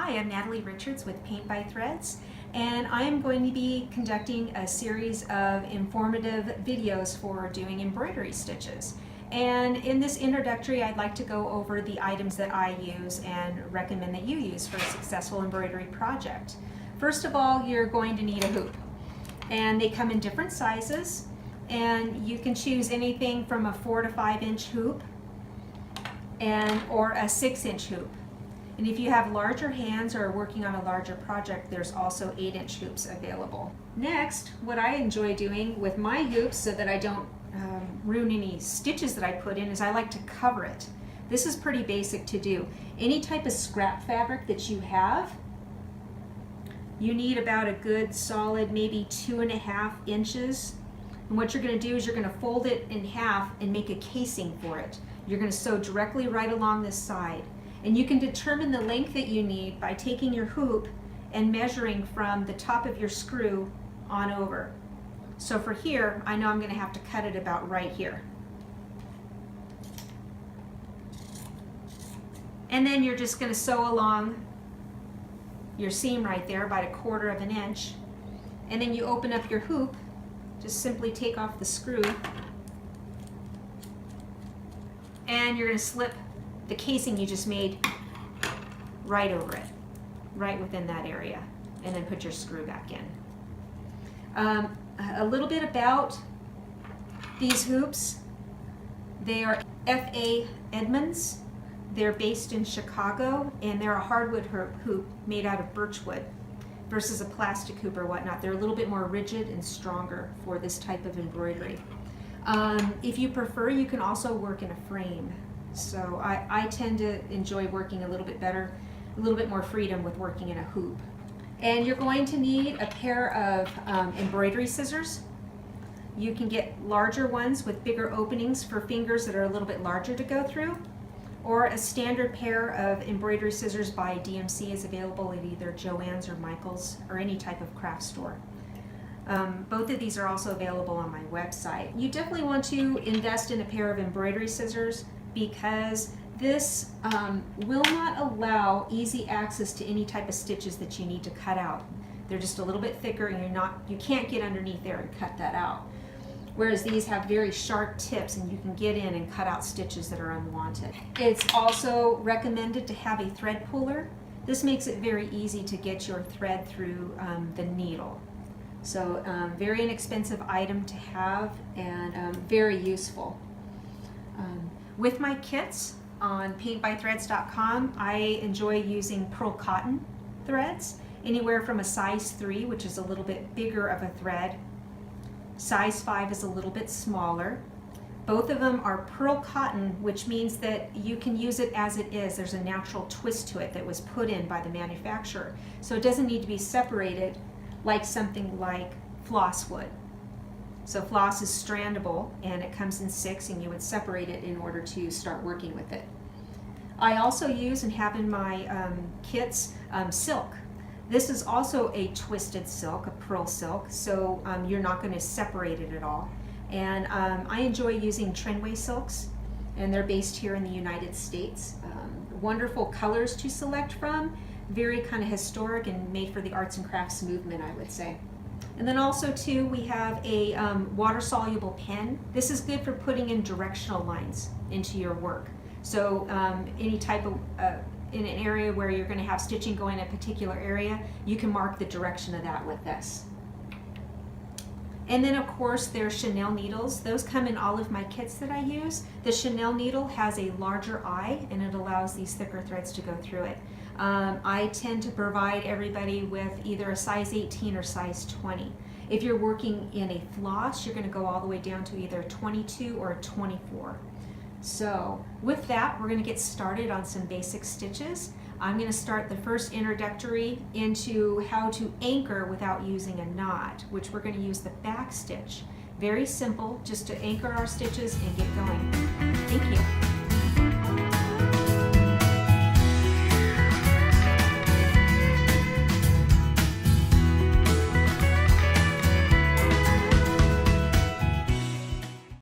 Hi, I'm Natalie Richards with Paint by Threads, and I'm going to be conducting a series of informative videos for doing embroidery stitches. And in this introductory, I'd like to go over the items that I use and recommend that you use for a successful embroidery project. First of all, you're going to need a hoop, and they come in different sizes, and you can choose anything from a 4 to 5 inch hoop or a 6-inch hoop. And if you have larger hands or are working on a larger project, there's also 8-inch hoops available. Next, what I enjoy doing with my hoops so that I don't ruin any stitches that I put in is I like to cover it. This is pretty basic to do. Any type of scrap fabric that you have, you need about a good solid maybe 2.5 inches. And what you're going to do is you're going to fold it in half and make a casing for it. You're going to sew directly right along this side. And you can determine the length that you need by taking your hoop and measuring from the top of your screw on over. So for here, I know I'm going to have to cut it about right here. And then you're just going to sew along your seam right there about 1/4 inch. And then you open up your hoop, just simply take off the screw, and you're going to slip the casing you just made right over it, right within that area, and then put your screw back in. A little bit about these hoops. They are F.A. Edmonds. They're based in Chicago, and they're a hardwood hoop made out of birchwood versus a plastic hoop or whatnot. They're a little bit more rigid and stronger for this type of embroidery. If you prefer, you can also work in a frame. So I tend to enjoy working a little bit better, a little bit more freedom with working in a hoop. And you're going to need a pair of embroidery scissors. You can get larger ones with bigger openings for fingers that are a little bit larger to go through, or a standard pair of embroidery scissors by DMC is available at either Joann's or Michael's or any type of craft store. Both of these are also available on my website. You definitely want to invest in a pair of embroidery scissors because this will not allow easy access to any type of stitches that you need to cut out. They're just a little bit thicker and you can't get underneath there and cut that out. Whereas these have very sharp tips and you can get in and cut out stitches that are unwanted. It's also recommended to have a thread puller. This makes it very easy to get your thread through the needle. So very inexpensive item to have and very useful. With my kits on paintbythreads.com, I enjoy using pearl cotton threads, anywhere from a size 3, which is a little bit bigger of a thread. Size 5 is a little bit smaller. Both of them are pearl cotton, which means that you can use it as it is. There's a natural twist to it that was put in by the manufacturer. So it doesn't need to be separated like something like floss would. So floss is strandable and it comes in 6 and you would separate it in order to start working with it. I also use and have in my kits silk. This is also a twisted silk, a pearl silk, so you're not going to separate it at all. And I enjoy using Trenway silks, and they're based here in the United States. Wonderful colors to select from, very kind of historic and made for the arts and crafts movement, I would say. And then also too, we have a water-soluble pen. This is good for putting in directional lines into your work. So any type of, in an area where you're going to have stitching going in a particular area, you can mark the direction of that with this. And then of course there's Chanel needles. Those come in all of my kits that I use. The Chanel needle has a larger eye and it allows these thicker threads to go through it. I tend to provide everybody with either a size 18 or size 20. If you're working in a floss, you're going to go all the way down to either 22 or 24. So with that, we're going to get started on some basic stitches. I'm going to start the first introductory into how to anchor without using a knot, which we're going to use the back stitch. Very simple, just to anchor our stitches and get going. Thank you.